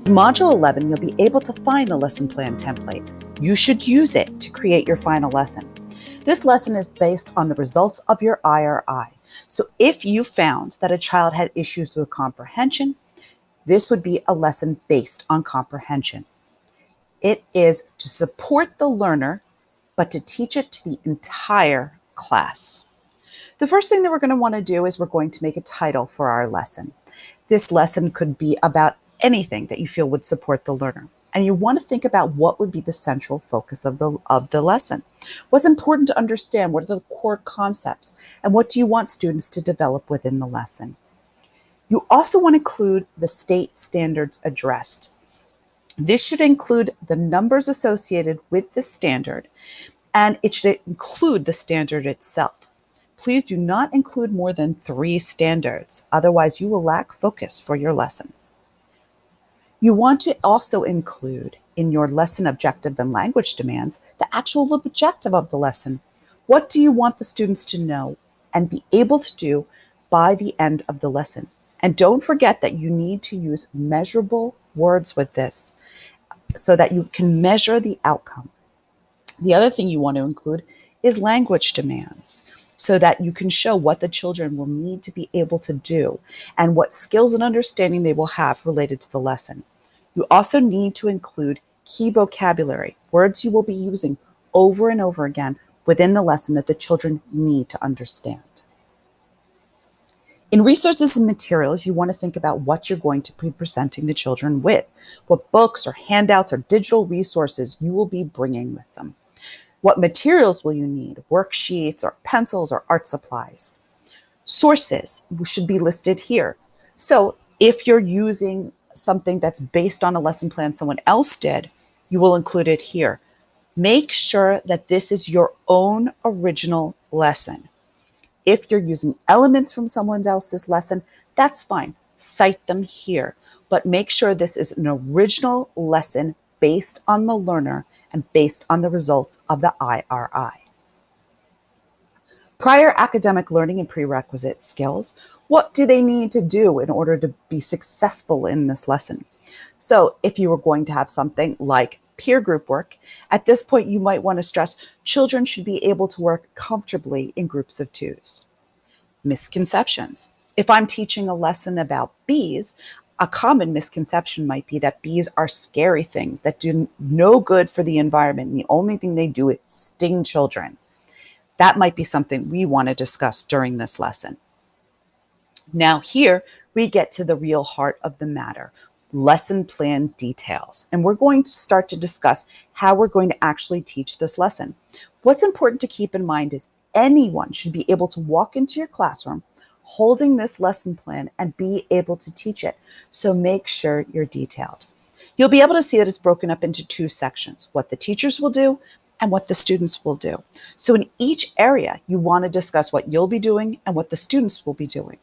In Module 11, you'll be able to find the lesson plan template. You should use it to create your final lesson. This lesson is based on the results of your IRI. So if you found that a child had issues with comprehension, this would be a lesson based on comprehension. It is to support the learner, but to teach it to the entire class. The first thing that we're going to want to do is we're going to make a title for our lesson. This lesson could be about anything that you feel would support the learner. And you want to think about what would be the central focus of the lesson. What's important to understand? What are the core concepts? And what do you want students to develop within the lesson? You also want to include the state standards addressed. This should include the numbers associated with the standard, and it should include the standard itself. Please do not include more than 3 standards, otherwise you will lack focus for your lesson. You want to also include in your lesson objective and language demands the actual objective of the lesson. What do you want the students to know and be able to do by the end of the lesson? And don't forget that you need to use measurable words with this so that you can measure the outcome. The other thing you want to include is language demands, so that you can show what the children will need to be able to do and what skills and understanding they will have related to the lesson. You also need to include key vocabulary, words you will be using over and over again within the lesson that the children need to understand. In resources and materials, you want to think about what you're going to be presenting the children with, what books or handouts or digital resources you will be bringing with them. What materials will you need? Worksheets or pencils or art supplies. Sources should be listed here. So if you're using something that's based on a lesson plan someone else did, you will include it here. Make sure that this is your own original lesson. If you're using elements from someone else's lesson, that's fine. Cite them here, but make sure this is an original lesson based on the learner and based on the results of the IRI. Prior academic learning and prerequisite skills. What do they need to do in order to be successful in this lesson? So if you were going to have something like peer group work, at this point you might want to stress children should be able to work comfortably in groups of 2s. Misconceptions. If I'm teaching a lesson about bees, a common misconception might be that bees are scary things that do no good for the environment, and the only thing they do is sting children. That might be something we want to discuss during this lesson. Now here we get to the real heart of the matter, lesson plan details. And we're going to start to discuss how we're going to actually teach this lesson. What's important to keep in mind is anyone should be able to walk into your classroom holding this lesson plan and be able to teach it. So make sure you're detailed. You'll be able to see that it's broken up into 2 sections, what the teachers will do and what the students will do. So in each area, you want to discuss what you'll be doing and what the students will be doing.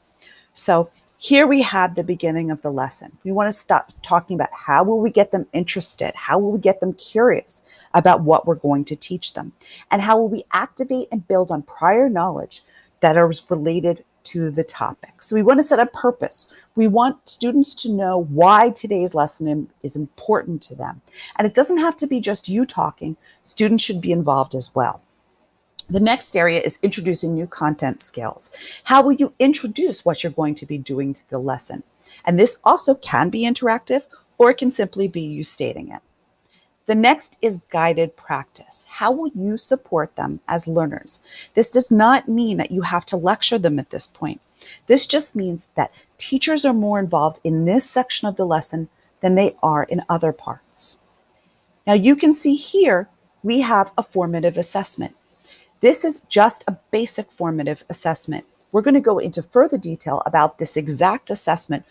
So here we have the beginning of the lesson. We want to start talking about how will we get them interested? How will we get them curious about what we're going to teach them? And how will we activate and build on prior knowledge that are related to the topic? So we want to set a purpose. We want students to know why today's lesson is important to them. And it doesn't have to be just you talking. Students should be involved as well. The next area is introducing new content skills. How will you introduce what you're going to be doing to the lesson? And this also can be interactive, or it can simply be you stating it. The next is guided practice. How will you support them as learners? This does not mean that you have to lecture them at this point. This just means that teachers are more involved in this section of the lesson than they are in other parts. Now you can see here we have a formative assessment. This is just a basic formative assessment. We're going to go into further detail about this exact assessment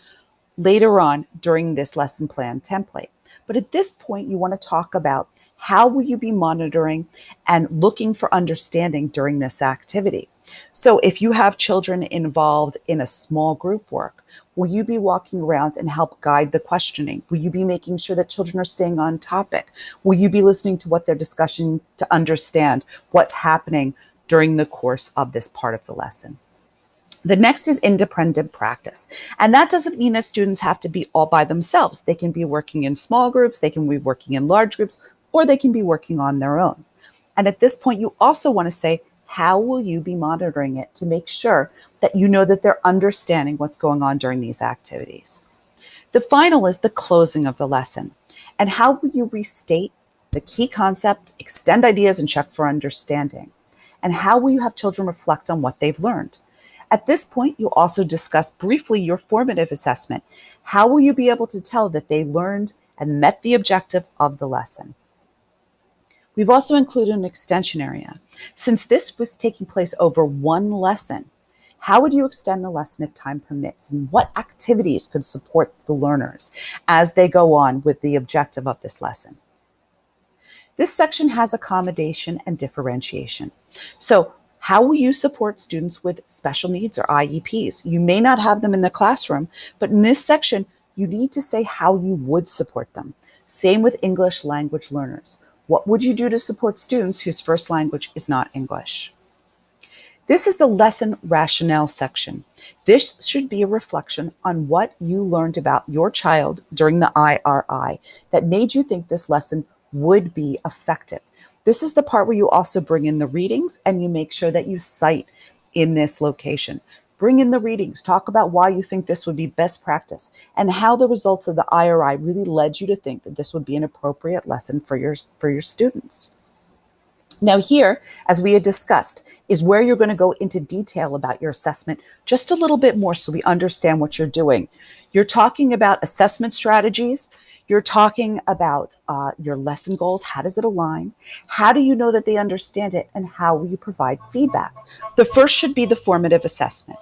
later on during this lesson plan template. But at this point, you want to talk about how will you be monitoring and looking for understanding during this activity. So if you have children involved in a small group work, will you be walking around and help guide the questioning? Will you be making sure that children are staying on topic? Will you be listening to what they're discussing to understand what's happening during the course of this part of the lesson? The next is independent practice. And that doesn't mean that students have to be all by themselves. They can be working in small groups, they can be working in large groups, or they can be working on their own. And at this point, you also want to say, how will you be monitoring it to make sure that you know that they're understanding what's going on during these activities? The final is the closing of the lesson. And how will you restate the key concept, extend ideas, and check for understanding? And how will you have children reflect on what they've learned? At this point, you also discuss briefly your formative assessment. How will you be able to tell that they learned and met the objective of the lesson? We've also included an extension area. Since this was taking place over one lesson, how would you extend the lesson if time permits? And what activities could support the learners as they go on with the objective of this lesson? This section has accommodation and differentiation. So, how will you support students with special needs or IEPs? You may not have them in the classroom, but in this section, you need to say how you would support them. Same with English language learners. What would you do to support students whose first language is not English? This is the lesson rationale section. This should be a reflection on what you learned about your child during the IRI that made you think this lesson would be effective. This is the part where you also bring in the readings and you make sure that you cite in this location. Bring in the readings, talk about why you think this would be best practice and how the results of the IRI really led you to think that this would be an appropriate lesson for your students. Now here, as we had discussed, is where you're going to go into detail about your assessment just a little bit more so we understand what you're doing. You're talking about assessment strategies. You're talking about your lesson goals. How does it align? How do you know that they understand it? And how will you provide feedback? The first should be the formative assessment.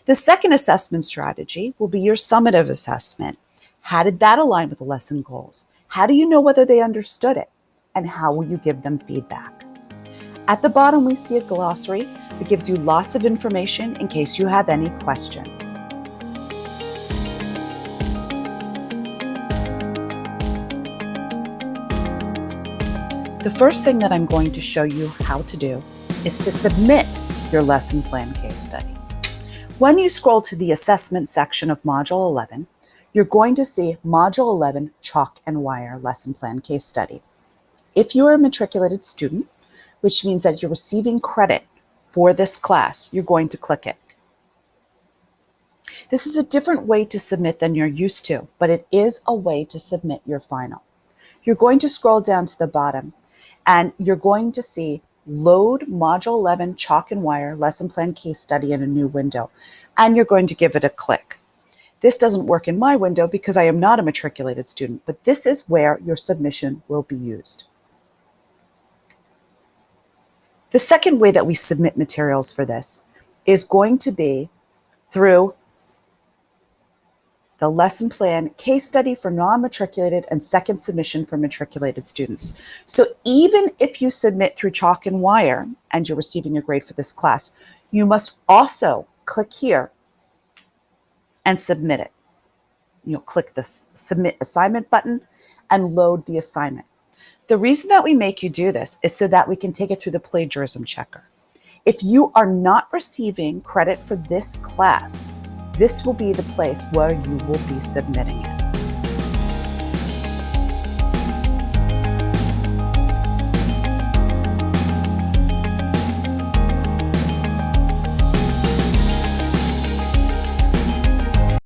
The second assessment strategy will be your summative assessment. How did that align with the lesson goals? How do you know whether they understood it? And how will you give them feedback? At the bottom, we see a glossary that gives you lots of information in case you have any questions. The first thing that I'm going to show you how to do is to submit your lesson plan case study. When you scroll to the assessment section of Module 11, you're going to see Module 11 Chalk and Wire Lesson Plan Case Study. If you are a matriculated student, which means that you're receiving credit for this class, you're going to click it. This is a different way to submit than you're used to, but it is a way to submit your final. You're going to scroll down to the bottom and you're going to see Load Module 11 Chalk and Wire Lesson Plan Case Study in a new window, and you're going to give it a click. This doesn't work in my window because I am not a matriculated student, but this is where your submission will be used. The second way that we submit materials for this is going to be through the lesson plan case study for non-matriculated and second submission for matriculated students. So even if you submit through Chalk and Wire and you're receiving a grade for this class, you must also click here and submit it. You'll click the Submit Assignment button and load the assignment. The reason that we make you do this is so that we can take it through the plagiarism checker. If you are not receiving credit for this class, this will be the place where you will be submitting it.